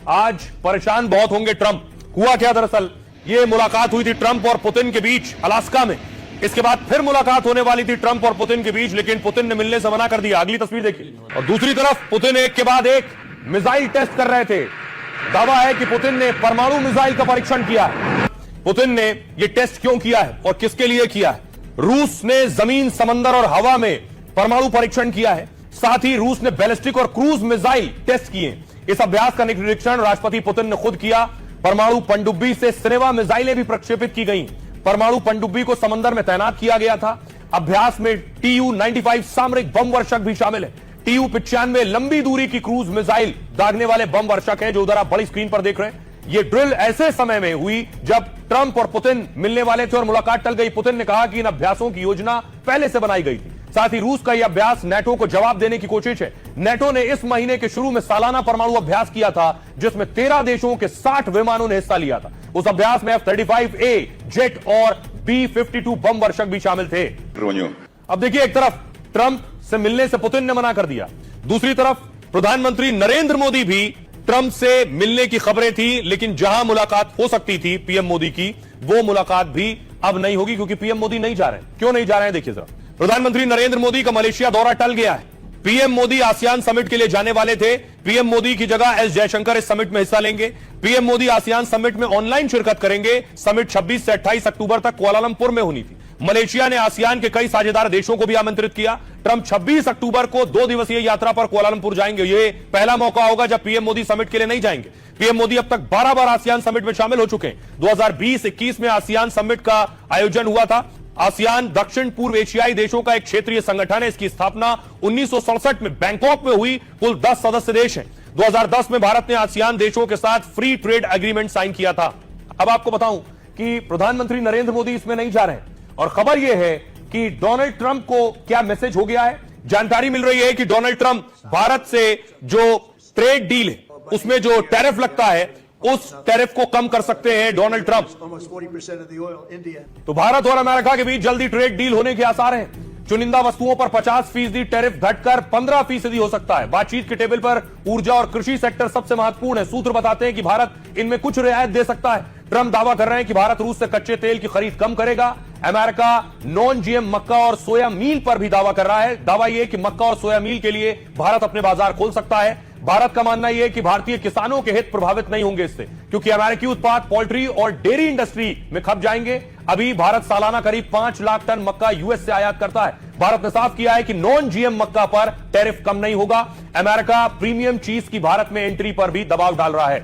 आज परेशान बहुत होंगे ट्रंप। हुआ क्या, दरअसल ये मुलाकात हुई थी ट्रंप और पुतिन के बीच अलास्का में। इसके बाद फिर मुलाकात होने वाली थी ट्रंप और पुतिन के बीच, लेकिन पुतिन ने मिलने से मना कर दिया। अगली तस्वीर देखिए। और दूसरी तरफ पुतिन एक के बाद एक मिसाइल टेस्ट कर रहे थे। दावा है कि पुतिन ने परमाणु मिसाइल का परीक्षण किया है। पुतिन ने यह टेस्ट क्यों किया है और किसके लिए किया है? रूस ने जमीन, समंदर और हवा में परमाणु परीक्षण किया है। साथ ही रूस ने बैलिस्टिक और क्रूज मिसाइल टेस्ट किए। इस अभ्यास का निरीक्षण राष्ट्रपति पुतिन ने खुद किया। परमाणु पनडुब्बी से सिनेमा मिसाइलें भी प्रक्षेपित की गई। परमाणु पनडुब्बी को समंदर में तैनात किया गया था। अभ्यास में TU-95 सामरिक बम वर्षक भी शामिल है। TU-95 लंबी दूरी की क्रूज मिसाइल दागने वाले बम वर्षक है, जो उधर आप बड़ी स्क्रीन पर देख रहे हैं। यह ड्रिल ऐसे समय में हुई जब ट्रंप और पुतिन मिलने वाले थे और मुलाकात टल गई। पुतिन ने कहा कि इन अभ्यासों की योजना पहले से बनाई गई थी। साथ ही रूस का यह अभ्यास नेटो को जवाब देने की कोशिश है। नेटो ने इस महीने के शुरू में सालाना परमाणु अभ्यास किया था, जिसमें 13 देशों के 60 विमानों ने हिस्सा लिया था। उस अभ्यास में F-35A जेट और B-52 बम वर्षक भी शामिल थे। अब देखिए, एक तरफ ट्रंप से मिलने से पुतिन ने मना कर दिया, दूसरी तरफ प्रधानमंत्री नरेंद्र मोदी भी ट्रंप से मिलने की खबरें थी, लेकिन जहां मुलाकात हो सकती थी पीएम मोदी की, वो मुलाकात भी अब नहीं होगी, क्योंकि पीएम मोदी नहीं जा रहे हैं। क्यों नहीं जा रहे हैं, देखिए जरा। प्रधानमंत्री नरेंद्र मोदी का मलेशिया दौरा टल गया है। पीएम मोदी आसियान समिट के लिए जाने वाले थे। पीएम मोदी की जगह एस जयशंकर इस समिट में हिस्सा लेंगे। पीएम मोदी आसियान समिट में ऑनलाइन शिरकत करेंगे। समिट 26 से 28 अक्टूबर तक कुआलालंपुर में होनी थी। मलेशिया ने आसियान के कई साझेदार देशों को भी आमंत्रित किया। ट्रंप 26 अक्टूबर को 2 दिवसीय यात्रा पर कुआलालंपुर जाएंगे। यह पहला मौका होगा जब पीएम मोदी समिट के लिए नहीं जाएंगे। पीएम मोदी अब तक 12 बार आसियान समिट में शामिल हो चुके हैं। 2020-21 में आसियान समिट का आयोजन हुआ था। आसियान दक्षिण पूर्व एशियाई देशों का एक क्षेत्रीय संगठन है। इसकी स्थापना 1967 में बैंकॉक में हुई। कुल 10 सदस्य देश हैं। 2010 में भारत ने आसियान देशों के साथ फ्री ट्रेड एग्रीमेंट साइन किया था। अब आपको बताऊं कि प्रधानमंत्री नरेंद्र मोदी इसमें नहीं जा रहे हैं, और खबर यह है कि डोनाल्ड ट्रंप को क्या मैसेज हो गया है। जानकारी मिल रही है कि डोनाल्ड ट्रंप भारत से जो ट्रेड डील है, उसमें जो टैरिफ लगता है, उस टैरिफ को कम कर सकते हैं डोनाल्ड ट्रंप। तो भारत और अमेरिका के बीच जल्दी ट्रेड डील होने के आसार हैं। चुनिंदा वस्तुओं पर 50% टैरिफ घटकर 15% हो सकता है। बातचीत के टेबल पर ऊर्जा और कृषि सेक्टर सबसे महत्वपूर्ण है। सूत्र बताते हैं कि भारत इनमें कुछ रियायत दे सकता है। ट्रंप दावा कर रहे हैं कि भारत रूस से कच्चे तेल की खरीद कम करेगा। अमेरिका नॉन जीएम मक्का और सोया मील पर भी दावा कर रहा है। दावा यह कि मक्का और सोया मील के लिए भारत अपने बाजार खोल सकता है। भारत का मानना यह है कि भारतीय किसानों के हित प्रभावित नहीं होंगे इससे, क्योंकि अमेरिकी उत्पाद पोल्ट्री और डेयरी इंडस्ट्री में खप जाएंगे। अभी भारत सालाना करीब 5 लाख टन मक्का यूएस से आयात करता है। भारत ने साफ किया है कि नॉन जीएम मक्का पर टैरिफ कम नहीं होगा। अमेरिका प्रीमियम चीज की भारत में एंट्री पर भी दबाव डाल रहा है।